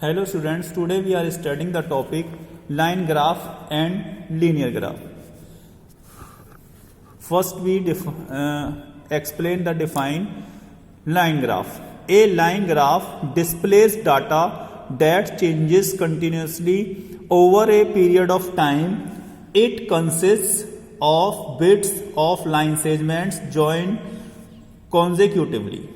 Hello students, today we are studying the topic line graph and linear graph. First we explain the define line graph. A line graph displays data that changes continuously over a period of time. It consists of bits of line segments joined consecutively.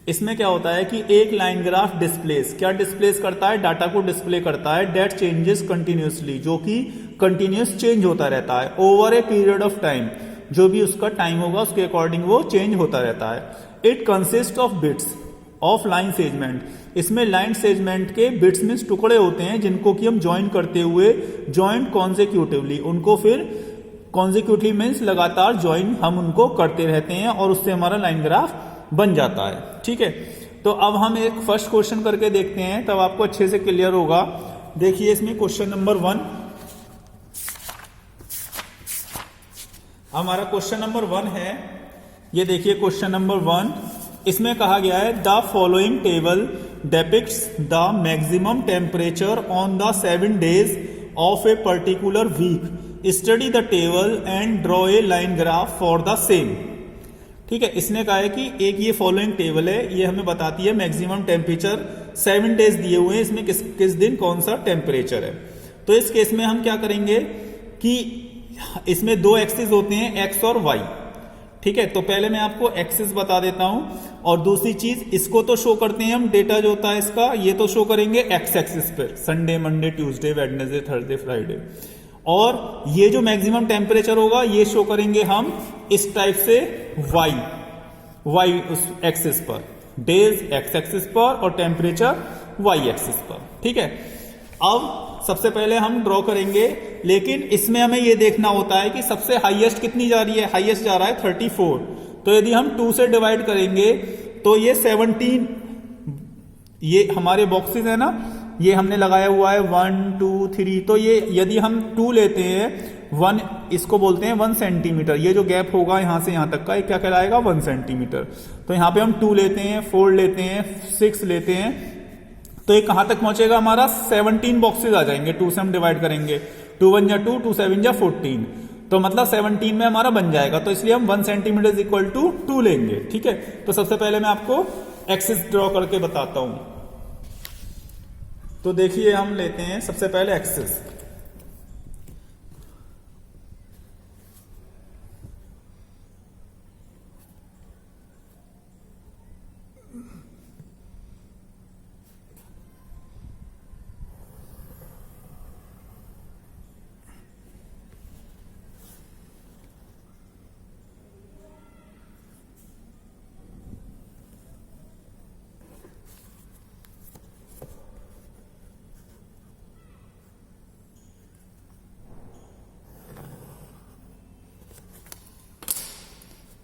इसमें क्या होता है कि एक line graph displace करता है, data को display करता है डेट चेंजेस कंटिन्यूसली, जो कि कंटिन्यूस चेंज होता रहता है over a period of time, जो भी उसका टाइम होगा उसके अकॉर्डिंग वो चेंज होता रहता है। It consist of bits of line segment, इसमें लाइन सेगमेंट के बिट्स मीन्स टुकड़े होते हैं जिनको कि हम ज्वाइन करते हुए ज्वाइंट कॉन्जिक्यूटिवली, उनको फिर कॉन्जिक्यूटिवली मीन्स लगातार ज्वाइन हम उनको करते रहते हैं और उससे हमारा लाइन ग्राफ बन जाता है। ठीक है, तो अब हम एक फर्स्ट क्वेश्चन करके देखते हैं, तब आपको अच्छे से क्लियर होगा। देखिए इसमें क्वेश्चन नंबर 1, हमारा क्वेश्चन नंबर 1 है, ये देखिए क्वेश्चन नंबर 1, इसमें कहा गया है the following table depicts the maximum temperature on the 7 days of a particular week, study the table and draw a line graph for the same. ठीक है, इसने कहा है कि एक ये फॉलोइंग टेबल है, ये हमें बताती है मैक्सिमम टेम्परेचर 7 days दिए हुए हैं, इसमें किस दिन कौन सा टेम्परेचर है। तो इस केस में हम क्या करेंगे कि इसमें दो एक्सिस होते हैं एक्स और वाई। ठीक है, तो पहले मैं आपको एक्सिस बता देता हूं और दूसरी चीज इसको तो शो करते हैं हम, डेटा जो होता है इसका ये तो शो करेंगे एक्स एक्सिस पर, Sunday Monday Tuesday Wednesday Thursday Friday, और ये जो मैक्सिमम टेम्परेचर होगा ये शो करेंगे हम इस टाइप से वाई उस एक्सिस पर, डेज एक्स एक्सिस पर और टेम्परेचर वाई एक्सिस पर। ठीक है, अब सबसे पहले हम ड्रॉ करेंगे, लेकिन इसमें हमें ये देखना होता है कि सबसे हाईएस्ट कितनी जा रही है, हाईएस्ट जा रहा है 34, तो यदि हम 2 से डिवाइड करेंगे तो ये 17, ये हमारे बॉक्सेस है ना, ये हमने लगाया हुआ है 1 2 3, तो ये यदि हम 2 लेते हैं 1, इसको बोलते हैं 1 सेंटीमीटर, ये जो गैप होगा यहां से यहां तक का ये क्या कहलाएगा 1 सेंटीमीटर। तो यहां पे हम 2 लेते हैं, 4 लेते हैं, 6 लेते हैं, तो ये कहां तक पहुंचेगा हमारा 17 बॉक्सेस आ जाएंगे, 2 से हम डिवाइड करेंगे, 2 1 जा 2, 2 7 जा 14, तो मतलब 17 में हमारा बन जाएगा। तो इसलिए हम 1 सेंटीमीटर इक्वल टू 2 लेंगे। ठीक है, तो सबसे पहले मैं आपको एक्सिस ड्रॉ करके बताता हूं। तो देखिए हम लेते हैं सबसे पहले एक्सिस,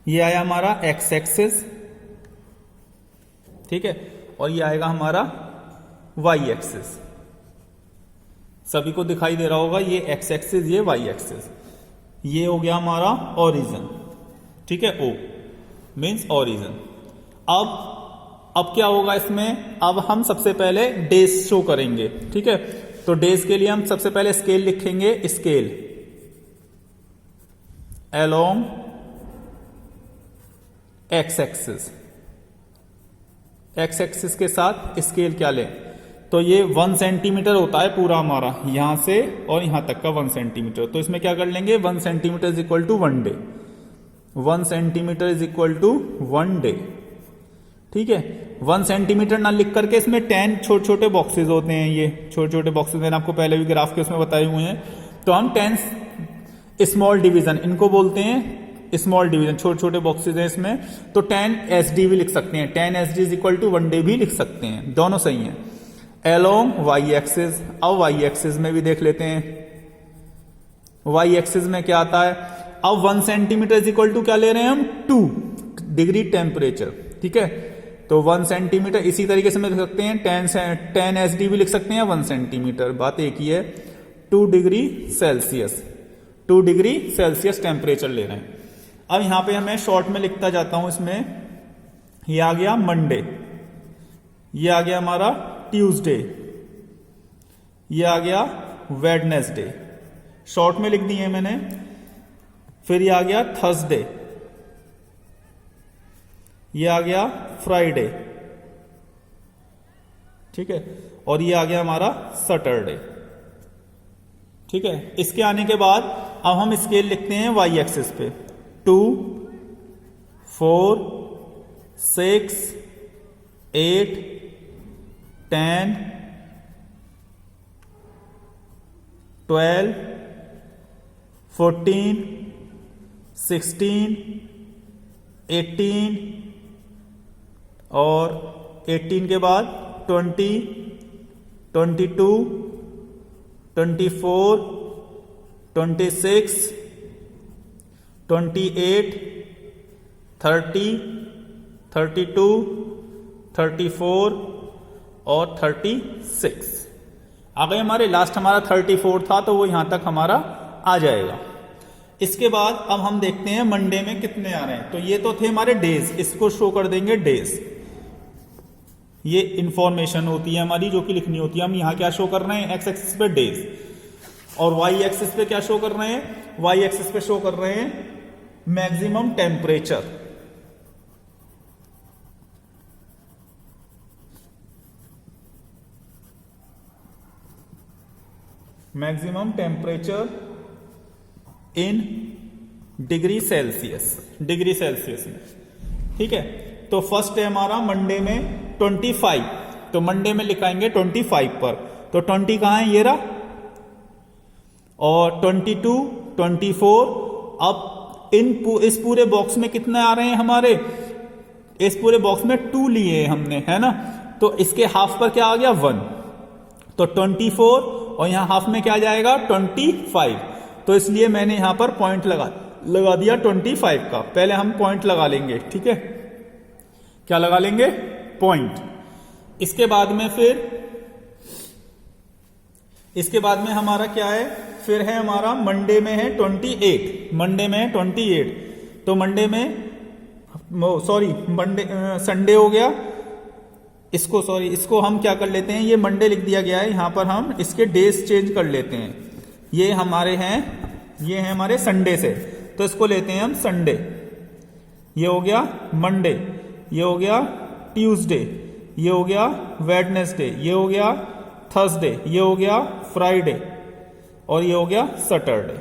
ये आया हमारा एक्स एक्सिस, ठीक है, और ये आएगा हमारा वाई एक्सिस। सभी को दिखाई दे रहा होगा, ये एक्स एक्सिस ये वाई एक्सिस, ये हो गया हमारा ओरिजिन। ठीक है, ओ मीन्स ओरिजिन। अब क्या होगा इसमें, अब हम सबसे पहले डेज शो करेंगे। ठीक है, तो डेज के लिए हम सबसे पहले स्केल लिखेंगे, scale along x axis, x axis के साथ स्केल क्या लें, तो ये 1 सेंटीमीटर होता है पूरा हमारा, यहां से और यहां तक का 1 सेंटीमीटर, तो इसमें क्या कर लेंगे 1 centimetre is equal to 1 day, 1 centimetre is equal to 1 day. ठीक है, 1 सेंटीमीटर ना लिख करके इसमें 10 छोटे छोटे बॉक्सेस होते हैं, ये छोटे छोटे बॉक्सेस मैंने आपको पहले भी ग्राफ के उसमें बताए हुए हैं, तो हम 10 स्मॉल डिवीजन इनको बोलते हैं, स्मॉल डिवीजन छोटे छोटे बॉक्सेस हैं इसमें, तो 10 SD भी लिख सकते हैं, 10 SD is equal to 1 day भी लिख सकते हैं, दोनों सही हैं। अलोंग वाई एक्सिस, अब वाई एक्सिस में भी देख लेते हैं, वाई एक्सिस में क्या आता है, अब 1 सेंटीमीटर इज इक्वल टू क्या ले रहे हैं हम 2 डिग्री टेम्परेचर। ठीक है, तो 1 सेंटीमीटर इसी तरीके से लिख सकते हैं, 10 SD भी लिख सकते हैं 1 सेंटीमीटर, बात एक ही है, 2 degree Celsius, 2 degree Celsius temperature ले रहे हैं। अब यहां पे मैं शॉर्ट में लिखता जाता हूं, इसमें ये आ गया मंडे, ये आ गया हमारा ट्यूसडे, ये आ गया वेडनेसडे, शॉर्ट में लिख दिए मैंने। फिर ये आ गया थर्सडे, ये आ गया फ्राइडे, ठीक है, और ये आ गया हमारा सैटरडे, ठीक है। इसके आने के बाद अब हम स्केल लिखते हैं वाई एक्सिस पे। 2, 4, 6, 8, 10, 12, 14, 16, 18 और 18 के बाद 20, 22, 24, 26, 28, 30, 32, 34 और 36। आ गए हमारे, लास्ट हमारा 34 था तो वो यहां तक हमारा आ जाएगा। इसके बाद अब हम देखते हैं मंडे में कितने आ रहे हैं। तो ये तो थे हमारे डेज, इसको शो कर देंगे डेज। ये इंफॉर्मेशन होती है हमारी जो कि लिखनी होती है। हम यहां क्या शो कर रहे हैं, एक्स एक्सिस पे डेज, और वाई एक्सिस पे क्या शो कर रहे हैं, वाई एक्सिस पे शो कर रहे हैं maximum temperature. Maximum temperature in degree Celsius, degree Celsius में, ठीक है। तो फर्स्ट है हमारा मंडे में 25, तो मंडे में लिखाएंगे 25 पर। तो 20 कहां है, ये रहा, और 22, 24। अब इस पूरे बॉक्स में कितने आ रहे हैं हमारे, इस पूरे बॉक्स में 2 लिए हैं हमने, है ना। तो इसके हाफ पर क्या आ गया, 1, तो 24, और यहां हाफ में क्या आ जाएगा, 25। तो इसलिए मैंने यहां पर पॉइंट लगा दिया 25 का। पहले हम पॉइंट लगा लेंगे, ठीक है, क्या लगा लेंगे, पॉइंट। इसके बाद में हमारा क्या है, फिर है हमारा मंडे में है 28, मंडे में है 28। तो मंडे में संडे हो गया, इसको हम क्या कर लेते हैं, ये मंडे लिख दिया गया है, यहां पर हम इसके डेज चेंज कर लेते हैं। ये हमारे हैं, ये हैं हमारे संडे से, तो इसको लेते हैं हम संडे। ये हो गया मंडे, ये हो गया ट्यूसडे, ये हो गया वेडनेसडे, ये हो गया थर्सडे, ये हो गया फ्राइडे, और ये हो गया सैटरडे।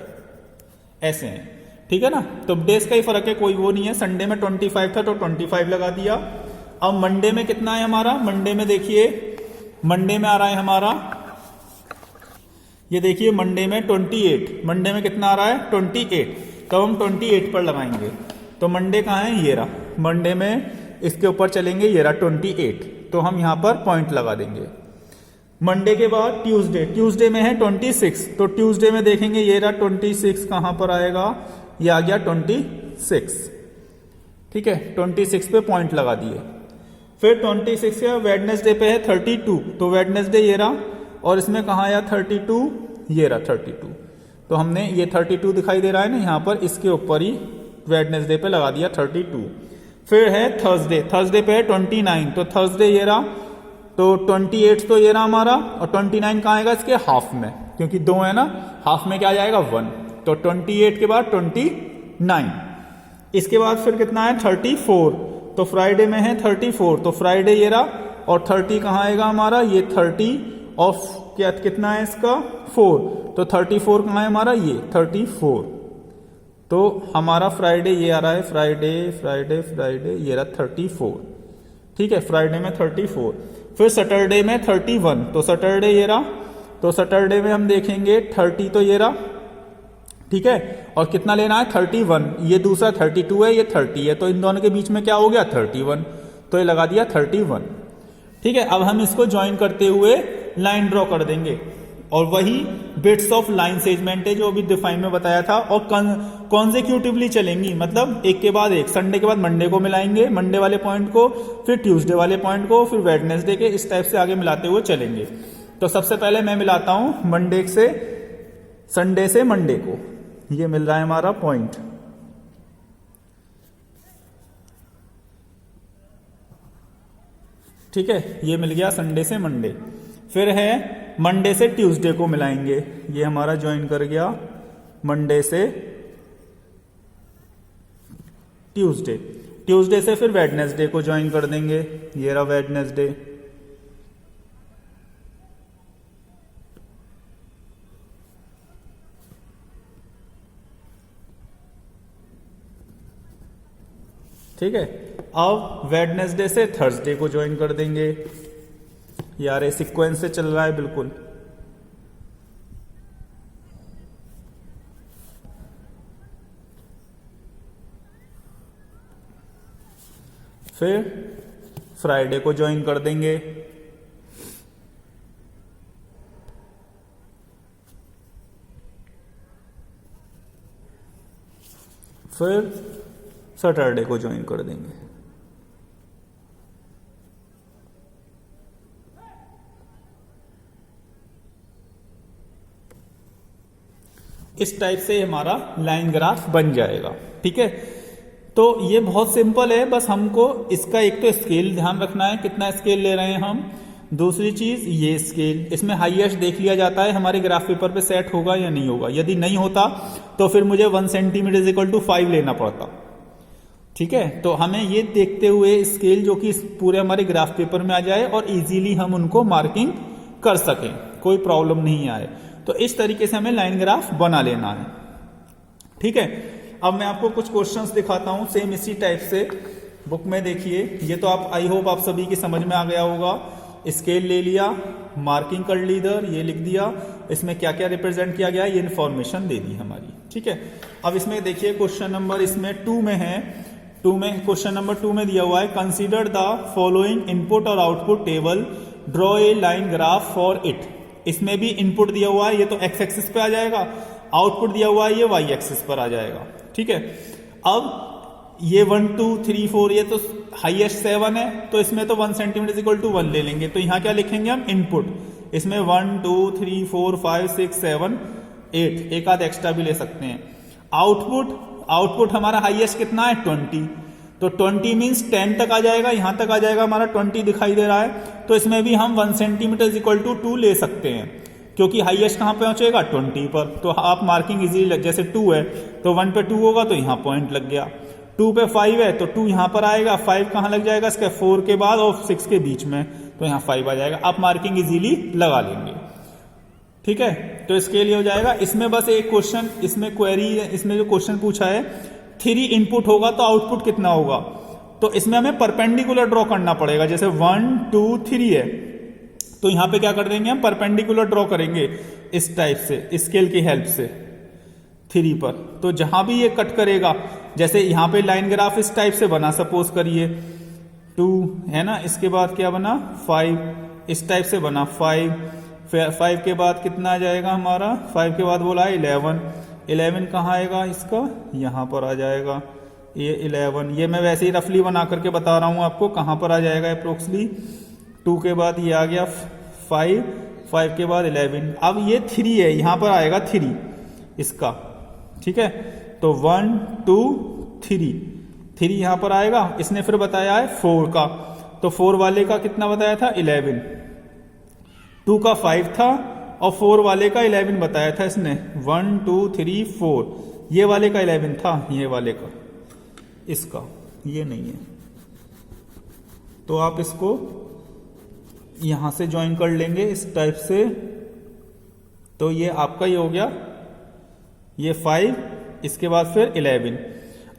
ऐसे हैं, ठीक है ना। तो डेज का ही फर्क है, कोई वो नहीं है। संडे में 25 था तो 25 लगा दिया। अब मंडे में कितना है हमारा, मंडे में देखिए, मंडे में आ रहा है हमारा, ये देखिए मंडे में 28, मंडे में कितना आ रहा है, 28। तो हम 28 पर लगाएंगे। तो मंडे कहाँ है, ये रहा, मंडे में इसके ऊपर चलेंगे, ये रहा 28, तो हम यहां पर पॉइंट लगा देंगे। मंडे के बाद ट्यूसडे, ट्यूसडे में है 26, तो ट्यूसडे में देखेंगे, ये रहा 26, कहां पर आएगा, ये आ गया 26, ठीक है, 26 पे पॉइंट लगा दिए। फिर 26 या वेडनेसडे पे है 32, तो वेडनेसडे ये रहा, और इसमें कहा आया 32, ये रहा 32। तो हमने ये 32 दिखाई दे रहा है ना यहां पर, इसके ऊपर ही वेडनेसडे पे लगा दिया 32। फिर है थर्सडे, थर्सडे पे है 29, तो थर्सडे ये रहा, तो 28 तो ये रहा हमारा, और 29 कहाँ आएगा, इसके हाफ में, क्योंकि 2 है ना, हाफ में क्या आ जाएगा, 1। तो 28 के बाद 29। इसके बाद फिर कितना है 34, तो फ्राइडे में है 34, तो फ्राइडे ये रहा, और 30 कहाँ आएगा हमारा, ये 30, और क्या कितना है इसका 4, तो 34 कहाँ है हमारा, ये 34। तो हमारा फ्राइडे ये आ रहा है, फ्राइडे फ्राइडे फ्राइडे, ये रहा 34, ठीक है, फ्राइडे में 34। फिर सैटरडे में 31, तो सैटरडे ये रहा, तो सैटरडे में हम देखेंगे 30, तो ये रहा, ठीक है, और कितना लेना है 31, ये दूसरा 32 है, ये 30 है, तो इन दोनों के बीच में क्या हो गया 31, तो ये लगा दिया 31, ठीक है। अब हम इसको ज्वाइन करते हुए लाइन ड्रॉ कर देंगे, और वही बिट्स ऑफ लाइन सेगमेंट है जो अभी डिफाइन में बताया था, और कॉन्सेक्यूटिवली चलेंगी, मतलब एक के बाद एक, संडे के बाद मंडे को मिलाएंगे, मंडे वाले पॉइंट को, फिर ट्यूसडे वाले पॉइंट को, फिर वेडनेसडे के, इस टाइप से आगे मिलाते हुए चलेंगे। तो सबसे पहले मैं मिलाता हूं मंडे से, संडे से मंडे को, ये मिल रहा है हमारा पॉइंट, ठीक है, ये मिल गया संडे से मंडे। फिर है मंडे से ट्यूसडे को मिलाएंगे। ये हमारा ज्वाइन कर गया मंडे से ट्यूसडे, ट्यूसडे से फिर वेडनेसडे को ज्वाइन कर देंगे। ये रहा वेडनेसडे, ठीक है। अब वेडनेसडे से थर्सडे को ज्वाइन कर देंगे। यार ये सीक्वेंस से चल रहा है बिल्कुल। फिर फ्राइडे को ज्वाइन कर देंगे। फिर सैटरडे को ज्वाइन कर देंगे। इस टाइप से हमारा लाइन ग्राफ बन जाएगा, ठीक है। तो ये बहुत सिंपल है, बस हमको इसका एक तो स्केल ध्यान रखना है, कितना स्केल ले रहे हैं हम। दूसरी चीज ये स्केल, इसमें हाईएस्ट देख लिया जाता है हमारे ग्राफ पेपर पे सेट होगा या नहीं होगा। यदि नहीं होता तो फिर मुझे 1 सेंटीमीटर इज इक्वल टू 5 लेना पड़ता, ठीक है। तो हमें ये देखते हुए स्केल जो कि पूरे हमारे ग्राफ पेपर में आ जाए और इजीली हम उनको मार्किंग कर सकें, कोई प्रॉब्लम नहीं आए। तो इस तरीके से हमें लाइन ग्राफ बना लेना है, ठीक है। अब मैं आपको कुछ क्वेश्चंस दिखाता हूं सेम इसी टाइप से। बुक में देखिए, ये तो आप आई होप आप सभी की समझ में आ गया होगा। स्केल ले लिया, मार्किंग कर ली इधर, ये लिख दिया, इसमें क्या क्या रिप्रेजेंट किया गया ये इन्फॉर्मेशन दे दी हमारी, ठीक है। अब इसमें देखिए क्वेश्चन नंबर इसमें 2 में है। क्वेश्चन नंबर 2 में दिया हुआ है कंसीडर द फॉलोइंग इनपुट और output table, draw a line graph for it. इसमें भी इनपुट दिया हुआ है, ये तो एक्स एक्सिस पे आ जाएगा, आउटपुट दिया हुआ है ये वाई एक्सिस पर आ जाएगा, ठीक है। अब ये 1 2 3 4 ये तो हाईएस्ट 7 है, तो इसमें तो 1 सेंटीमीटर इक्वल टू 1 ले लेंगे। तो यहां क्या लिखेंगे हम, इनपुट। इसमें 1 2 3 4 5 6 7 8, एक आध एक्स्ट्रा भी ले सकते हैं। आउटपुट हमारा हाईएस्ट कितना है 20, तो 20 मीन्स 10 तक आ जाएगा, यहां तक आ जाएगा हमारा 20 दिखाई दे रहा है। तो इसमें भी हम 1 सेंटीमीटर इक्वल टू 2 ले सकते हैं, क्योंकि हाईएस्ट कहां पहुंचेगा 20 पर। तो आप मार्किंग इजीली, जैसे 2 है तो 1 पे 2 होगा तो यहां पॉइंट लग गया। 2 पे 5 है तो 2 यहां पर आएगा, 5 कहां लग जाएगा इसके 4 के बाद और 6 के बीच में, तो यहां 5 आ जाएगा। आप मार्किंग इजीली लगा लेंगे, ठीक है। तो इसके लिए हो जाएगा। इसमें बस एक क्वेश्चन, इसमें क्वेरी, इसमें जो क्वेश्चन पूछा है 3 इनपुट होगा तो आउटपुट कितना होगा, तो इसमें हमें परपेंडिकुलर ड्रॉ करना पड़ेगा। जैसे 1 2 3 है तो यहां पे क्या कर देंगे हम, परपेंडिकुलर ड्रॉ करेंगे इस टाइप से, स्केल की हेल्प से 3 पर। तो जहां भी ये कट करेगा, जैसे यहां पे लाइन ग्राफ इस टाइप से बना, सपोज करिए 2 है ना, इसके बाद क्या बना 5, इस टाइप से बना 5, फिर 5 के बाद कितना आ जाएगा हमारा, 5 के बाद बोला 11 कहाँ आएगा इसका, यहां पर आ जाएगा ये 11। ये मैं वैसे ही रफली बना करके बता रहा हूं आपको कहां पर आ जाएगा अप्रोक्सली। 2 के बाद ये आ गया 5 के बाद 11। अब ये 3 है, यहां पर आएगा 3 इसका, ठीक है। तो 1 2 3 यहां पर आएगा। इसने फिर बताया है 4 का, तो 4 वाले का कितना बताया था 11, 2 का 5 था और 4 वाले का 11 बताया था इसने। 1 2 3 4, ये वाले का 11 था, ये वाले का, इसका ये नहीं है। तो आप इसको यहां से ज्वाइन कर लेंगे इस टाइप से। तो ये आपका ही हो गया, ये 5, इसके बाद फिर 11।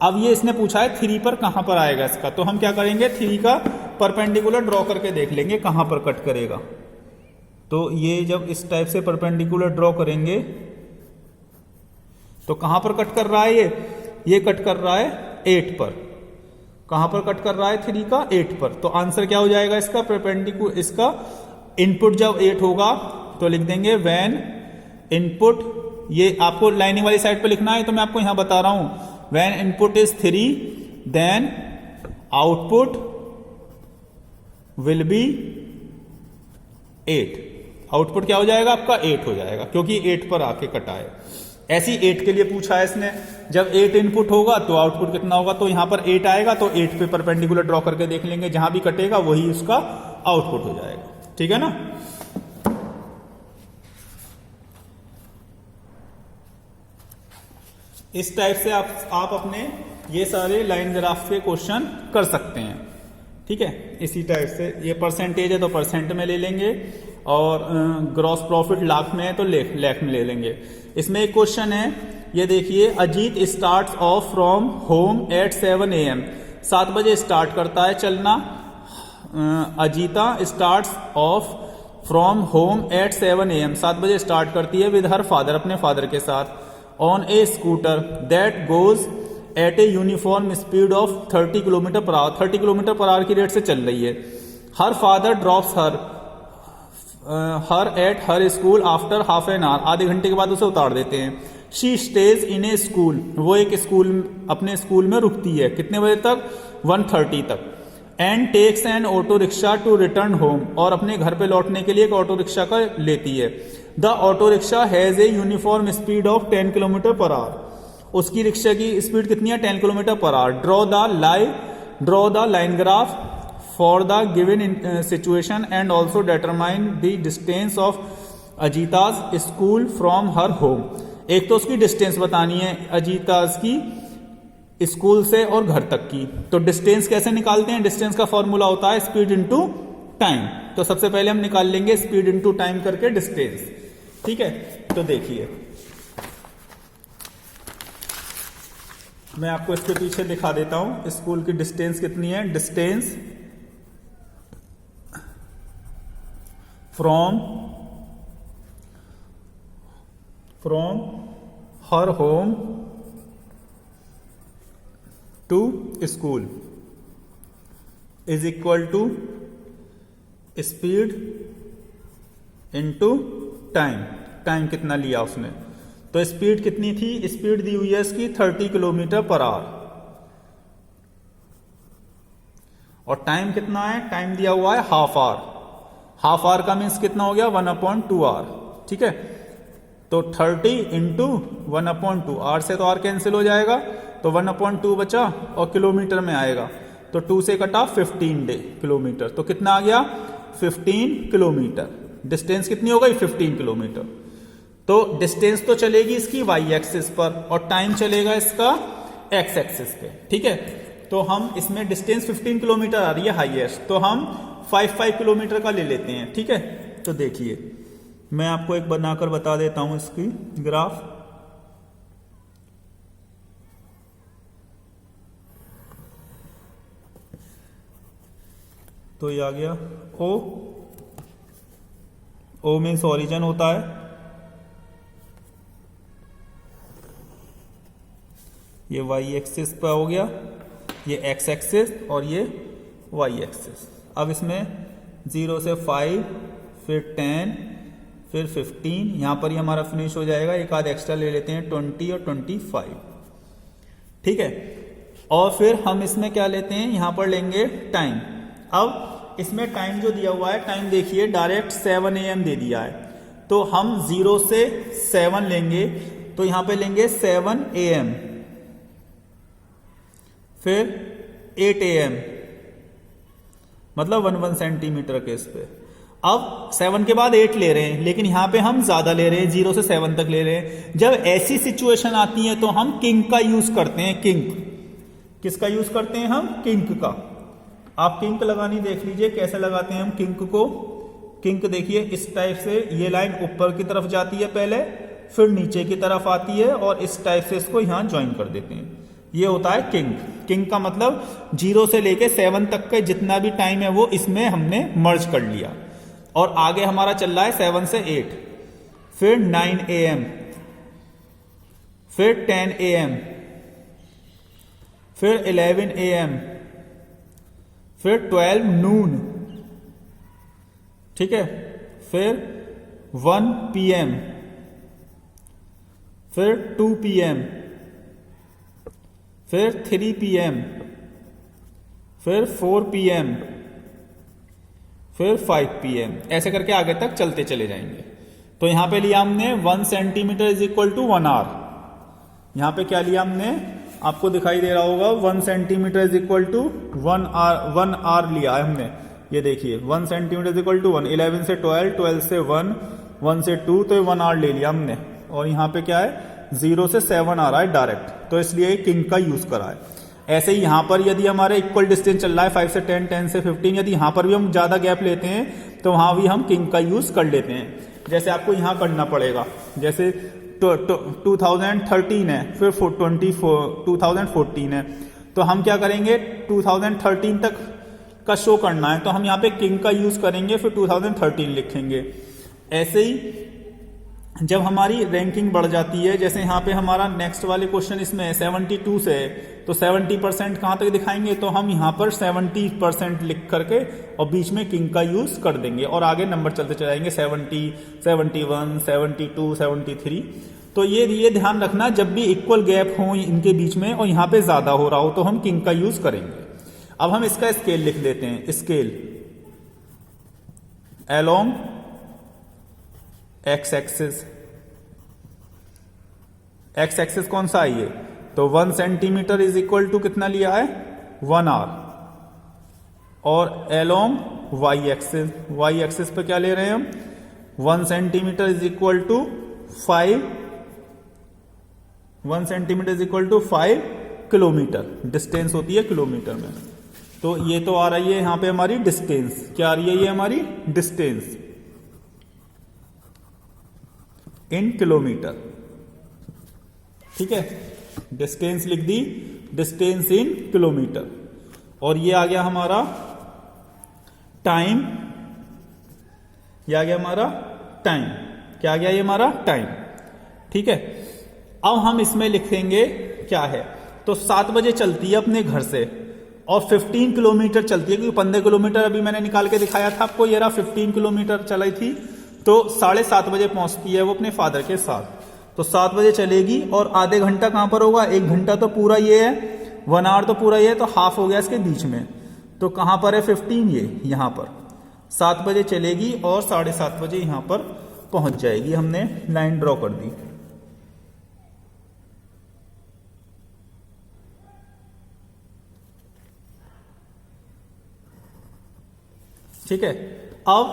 अब ये इसने पूछा है 3 पर कहां पर आएगा इसका, तो हम क्या करेंगे 3 का परपेंडिकुलर ड्रॉ करके देख लेंगे कहां पर कट करेगा। तो ये जब इस टाइप से परपेंडिकुलर ड्रॉ करेंगे तो कहां पर कट कर रहा है ये कट कर रहा है 8 पर। कहां पर कट कर रहा है 3 का 8 पर। तो आंसर क्या हो जाएगा इसका, परपेंडिकुलर, इसका इनपुट जब 8 होगा तो लिख देंगे व्हेन इनपुट, ये आपको लाइनिंग वाली साइड पे लिखना है तो मैं आपको यहां बता रहा हूं, when input is 3 then output will be 8। Output क्या हो जाएगा आपका 8 हो जाएगा, क्योंकि 8 पर आके कटा है। ऐसी 8 के लिए पूछा है इसने, जब 8 इनपुट होगा तो आउटपुट कितना होगा, तो यहां पर 8 आएगा तो 8 पे परपेंडिकुलर ड्रॉ करके देख लेंगे, जहां भी कटेगा वही उसका आउटपुट हो जाएगा, ठीक है ना। इस टाइप से आप अपने ये सारे लाइन ग्राफ के क्वेश्चन कर सकते हैं। ठीक है, इसी टाइप से ये परसेंटेज है तो परसेंट में ले लेंगे, और ग्रॉस प्रॉफिट लाख में है तो लाख में ले लेंगे। इसमें एक क्वेश्चन है, ये देखिए, Ajit starts of from home at 7 AM, 7 बजे स्टार्ट करता है चलना। Ajita starts of from home at 7 AM, 7 बजे स्टार्ट करती है विद हर फादर, अपने फादर के साथ, on A scooter that goes eight A uniform speed of 30 kilometre per our, 30 kilometre per our की रेट से चल रही है। Her father drops her at her school after half an hour, आधे घंटे के बाद उसे उतार देते हैं। She stage in A school, वो एक स्कूल, अपने स्कूल में रुकती है, कितने बजे तक? 1:30 तक। And takes an auto rickshaw to return home, और अपने घर पे लौटने के लिए एक ऑटो रिक्शा का लेती है। The auto rickshaw has a uniform speed of 10 kilometre per hour, उसकी रिक्शा की स्पीड कितनी है? 10 kilometre per hour. Draw the line graph for the given situation and also determine the distance of Ajita's school from her home. एक तो उसकी distance बतानी है अजीताज की स्कूल से और घर तक की। तो डिस्टेंस कैसे निकालते हैं? डिस्टेंस का फॉर्मूला होता है स्पीड इनटू टाइम। तो सबसे पहले हम निकाल लेंगे स्पीड इनटू टाइम करके डिस्टेंस। ठीक है, तो देखिए मैं आपको इसके पीछे दिखा देता हूं स्कूल की डिस्टेंस कितनी है। Distance from her home to school is equal to speed into time. Time कितना लिया उसने? तो स्पीड कितनी थी? स्पीड दी हुई है इसकी 30 किलोमीटर पर आवर, और टाइम कितना है? टाइम दिया हुआ है हाफ आवर। हाफ आवर का मीन्स कितना हो गया? 1/2 आवर। ठीक है, तो 30 इंटू 1/2, आर से तो आर कैंसिल हो जाएगा, तो 1/2 बचा, और किलोमीटर में आएगा तो 2 से कटा 15 किलोमीटर, तो कितना आ गया? 15 किलोमीटर। डिस्टेंस कितनी हो गई? 15 किलोमीटर। तो डिस्टेंस तो चलेगी इसकी वाई एक्सिस पर, और टाइम चलेगा इसका एक्स एक्सिस पे। ठीक है, तो हम इसमें डिस्टेंस 15 किलोमीटर आ रही है हाईएस्ट, तो हम 5 किलोमीटर का ले लेते हैं। ठीक है, तो देखिए मैं आपको एक बनाकर बता देता हूं इसकी ग्राफ। तो ये आ गया ओ मीन्स ओरिजिन होता है, ये वाई एक्सिस पर हो गया, ये एक्स एक्सिस और ये वाई एक्सिस। अब इसमें 0 से 5, फिर 10, फिर 15, यहां पर ही हमारा फिनिश हो जाएगा। एक आध एक्स्ट्रा ले लेते हैं 20 और 25। ठीक है, और फिर हम इसमें क्या लेते हैं? यहां पर लेंगे टाइम। अब इसमें टाइम जो दिया हुआ है, टाइम देखिए डायरेक्ट 7 AM दे दिया है, तो हम 0 से 7 लेंगे, तो यहां पे लेंगे 7 AM, फिर 8 AM, मतलब 1 सेंटीमीटर के इस पे। अब 7 के बाद 8 ले रहे हैं, लेकिन यहां पे हम ज्यादा ले रहे हैं, 0 से 7 तक ले रहे हैं। जब ऐसी सिचुएशन आती है तो हम किंग का यूज करते हैं। किंग किसका यूज करते हैं? हम किंग का। आप किंक लगानी देख लीजिए कैसे लगाते हैं हम किंक को। किंक देखिए इस टाइप से, ये लाइन ऊपर की तरफ जाती है पहले, फिर नीचे की तरफ आती है, और इस टाइप से इसको यहां ज्वाइन कर देते हैं। ये होता है किंग। किंग का मतलब 0 से लेके 7 तक का जितना भी टाइम है वो इसमें हमने मर्ज कर लिया, और आगे हमारा चल रहा है 7 से 8, फिर 9 AM, फिर 10 AM, फिर 11 AM, फिर 12 नून। ठीक है, फिर 1 PM, फिर 2 PM, फिर 3 PM, फिर 4 PM, फिर 5 PM, ऐसे करके आगे तक चलते चले जाएंगे। तो यहां पे लिया हमने 1 centimetre is equal to 1 hour. यहां पे क्या लिया हमने? आपको दिखाई दे रहा होगा 1 centimetre is equal to 1 hour लिया है हमने। ये देखिए 1 सेंटीमीटर इज इक्वल टू 1, 11 से 12, 12 से 1, 1 से 2, तो 1 आवर ले लिया हमने। और यहाँ पे क्या है 0 से 7 आ रहा है डायरेक्ट, तो इसलिए किंग का यूज करा है। ऐसे ही यहां पर यदि हमारे इक्वल डिस्टेंस चल रहा है 5 से 10, 10 से 15, यदि यहां पर भी हम ज्यादा गैप लेते हैं तो वहां भी हम किंग का यूज कर लेते हैं। जैसे आपको यहां करना पड़ेगा, जैसे 2013 है, फिर 2014 है, तो हम क्या करेंगे 2013 तक का शो करना है, तो हम यहाँ पे किंग का यूज करेंगे, फिर 2013 लिखेंगे। ऐसे ही जब हमारी रैंकिंग बढ़ जाती है, जैसे यहाँ पे हमारा नेक्स्ट वाले क्वेश्चन इसमें 72 से है, तो 70% कहाँ तक दिखाएंगे, तो हम यहाँ पर 70% लिख करके और बीच में किंग का यूज कर देंगे और आगे नंबर चलते चले जाएंगे 70, 71, 72, 73। तो ये ध्यान रखना, जब भी इक्वल गैप हो इनके बीच में और यहाँ पे ज्यादा हो रहा हो तो हम किंग का यूज करेंगे। अब हम इसका स्केल लिख देते हैं, scale along x axis. X axis कौन सा है ये, तो 1 सेंटीमीटर इज इक्वल टू कितना लिया है 1 आर, और along Y axis, Y axis पे क्या ले रहे हैं हम 1 centimetre is equal to 1 centimetre is equal to 5 kilometre, distance होती है किलोमीटर में। तो ये तो आ रही है यहां पे हमारी डिस्टेंस, क्या आ रही है ये हमारी डिस्टेंस इन किलोमीटर, ठीक है, डिस्टेंस लिख दी, डिस्टेंस इन किलोमीटर। और ये आ गया हमारा टाइम, ये आ गया हमारा टाइम, क्या आ गया ये हमारा टाइम, ठीक है। अब हम इसमें लिखेंगे क्या है, तो 7 बजे चलती है अपने घर से और 15 किलोमीटर चलती है, क्योंकि 15 किलोमीटर अभी मैंने निकाल के दिखाया था आपको, ये रहा 15 किलोमीटर चलाई थी, तो 7:30 बजे पहुंचती है वो अपने फादर के साथ। तो 7 बजे चलेगी और आधे घंटा कहां पर होगा, 1 घंटा तो पूरा ये है, 1 आवर तो पूरा ये है, तो हाफ हो गया इसके बीच में, तो कहां पर है 15, ये यहां पर 7 बजे चलेगी और 7:30 बजे यहां पर पहुंच जाएगी। हमने लाइन ड्रॉ कर दी, ठीक है। अब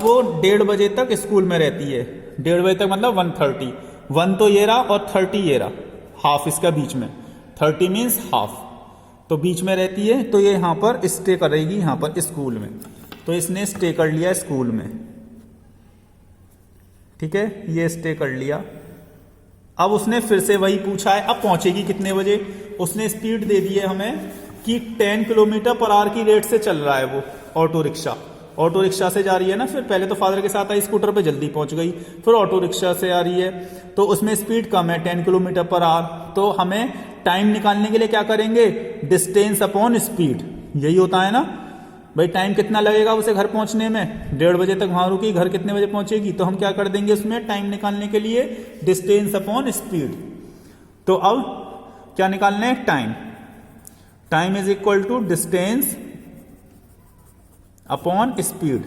वो 1:30 बजे तक स्कूल में रहती है, 1:30 बजे तक मतलब 1:30, 1 तो ये रहा और 30 ये रहा, हाफ इसका बीच में, 30 मीन्स हाफ, तो बीच में रहती है, तो ये यहां पर स्टे करेगी यहां पर स्कूल में, तो इसने स्टे कर लिया स्कूल में, ठीक है, ये स्टे कर लिया। अब उसने फिर से वही पूछा है, अब पहुंचेगी कितने बजे, उसने स्पीड दे दी है हमें कि 10 किलोमीटर पर आवर की रेट से चल रहा है वो ऑटो रिक्शा से जा रही है ना, फिर पहले तो फादर के साथ आई स्कूटर पे जल्दी पहुंच गई, फिर ऑटो रिक्शा से आ रही है, तो उसमें स्पीड कम है 10 किलोमीटर पर आवर। तो हमें टाइम निकालने के लिए क्या करेंगे, डिस्टेंस अपॉन स्पीड, यही होता है ना भाई, टाइम कितना लगेगा उसे घर पहुंचने में, 1:30 बजे तक वहां रुकी, घर कितने बजे पहुंचेगी, तो हम क्या कर देंगे उसमें टाइम निकालने के लिए डिस्टेंस अपॉन स्पीड। तो अब क्या निकालना है, time is equal to distance upon speed.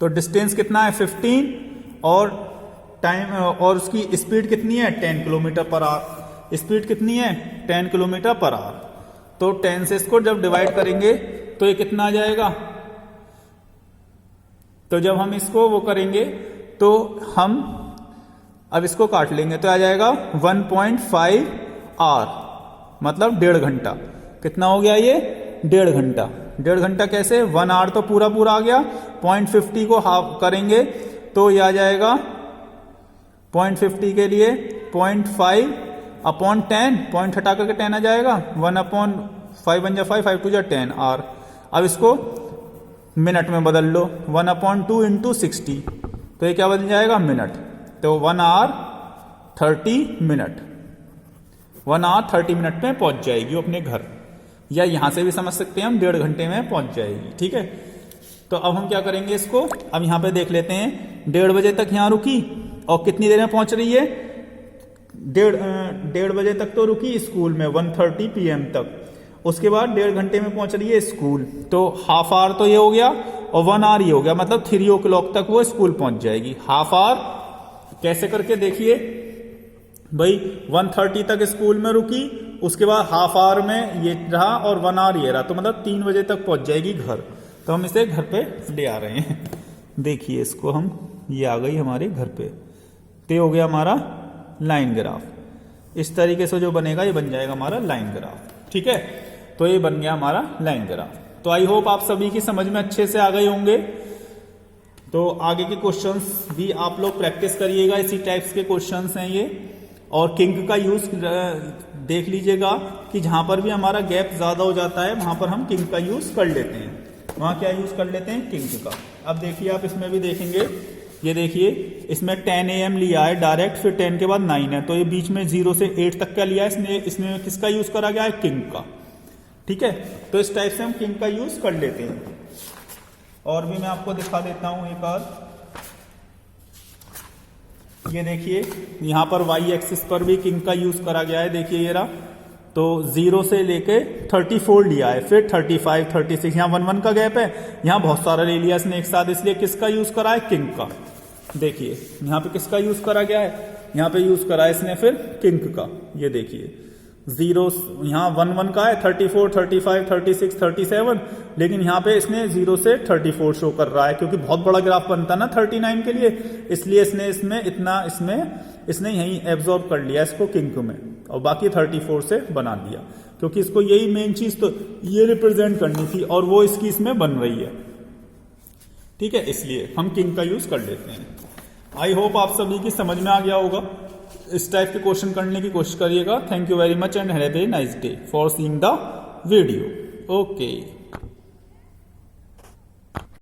तो डिस्टेंस कितना है 15 और टाइम और उसकी स्पीड कितनी है 10 किलोमीटर पर आवर, स्पीड कितनी है 10 किलोमीटर पर आवर। तो 10 से इसको जब डिवाइड करेंगे तो ये कितना आ जाएगा, तो जब हम इसको वो करेंगे तो हम अब इसको काट लेंगे तो आ जाएगा 1.5 आवर, मतलब 1.5 घंटा। कितना हो गया ये 1.5 घंटा। 1.5 घंटा कैसे, 1 आवर तो पूरा आ गया, 0.50 को हाफ करेंगे तो ये आ जाएगा 0.50 के लिए 0.5 अपॉन 10, पॉइंट हटा करके 10 आ जाएगा, 1/5 बन जा 5 2 10 आवर। अब इसको मिनट में बदल लो, 1/2 × 60, तो ये क्या बन जाएगा मिनट, तो 1 आवर 30 मिनट, 1 आवर 30 मिनट में पहुंच जाएगी वो अपने घर, या यहां से भी समझ सकते हैं हम 1.5 घंटे में पहुंच जाएगी, ठीक है। तो अब हम क्या करेंगे इसको, अब यहां पे देख लेते हैं, 1:30 बजे तक यहां रुकी और कितनी देर में पहुंच रही है, 1:30 बजे तक तो रुकी स्कूल में 1:30 PM तक, उसके बाद 1.5 घंटे में पहुंच रही है स्कूल, तो हाफ आवर तो ये हो गया और 1 आवर ये हो गया, मतलब 3 o'clock तक वो स्कूल पहुंच जाएगी। हाफ आवर कैसे करके देखिए भाई, 1:30 तक स्कूल में रुकी, उसके बाद हाफ आवर में ये रहा और 1 आवर ये रहा, तो मतलब 3 बजे तक पहुंच जाएगी घर। तो हम इसे घर पे ले आ रहे हैं, देखिए इसको हम, ये आ गई हमारे घर पे, तो ये हो गया हमारा लाइन ग्राफ। इस तरीके से जो बनेगा ये बन जाएगा हमारा लाइन ग्राफ। ठीक है, तो ये बन गया हमारा लाइन ग्राफ। तो आई होप आप सभी की समझ में अच्छे से आ गए होंगे। तो आगे के क्वेश्चंस भी आप लोग प्रैक्टिस करिएगा, इसी टाइप्स के क्वेश्चंस हैं ये। और किंक का यूज देख लीजिएगा कि जहां पर भी हमारा गैप ज्यादा हो जाता है वहां पर हम किंक का यूज कर लेते हैं। वहां क्या यूज कर लेते हैं? किंक का। अब देखिए आप इसमें भी देखेंगे, ये देखिए इसमें 10 AM लिया है डायरेक्ट, फिर 10 के बाद 9 है, तो ये बीच में 0 से 8 तक का लिया है इसमें किसका यूज करा गया है? किंक का। ठीक है, तो इस टाइप से हम किंक का यूज कर लेते हैं। और भी मैं आपको दिखा देता हूं एक और। ये देखिए यहां पर y एक्सिस पर भी किंक का यूज करा गया है। देखिए ये रहा, तो 0 से लेके 34 लिया है, फिर 35, 36, यहाँ 1 का गैप है, यहाँ बहुत सारा ले लिया इसने एक साथ, इसलिए किसका यूज करा है? किंक का। देखिए यहाँ पे किसका यूज करा गया है? यहाँ पे यूज करा है इसने फिर किंक का। ये देखिए 0 यहाँ 1 का है, 34, 35, 36, 37, लेकिन यहाँ पे इसने 0 से 34 शो कर रहा है, क्योंकि बहुत बड़ा ग्राफ बनता है ना 39 के लिए, इसलिए इसने इसने यही एब्जॉर्ब कर लिया इसको किंक में, और बाकी 34 से बना दिया, क्योंकि इसको यही मेन चीज तो ये रिप्रेजेंट करनी थी और वो इसकी इसमें बन रही है। ठीक है, इसलिए हम किंक का यूज कर लेते हैं। आई होप आप सभी की समझ में आ गया होगा। इस टाइप के क्वेश्चन करने की कोशिश करिएगा। Thank you very much and have a nice day for seeing the video. Okay.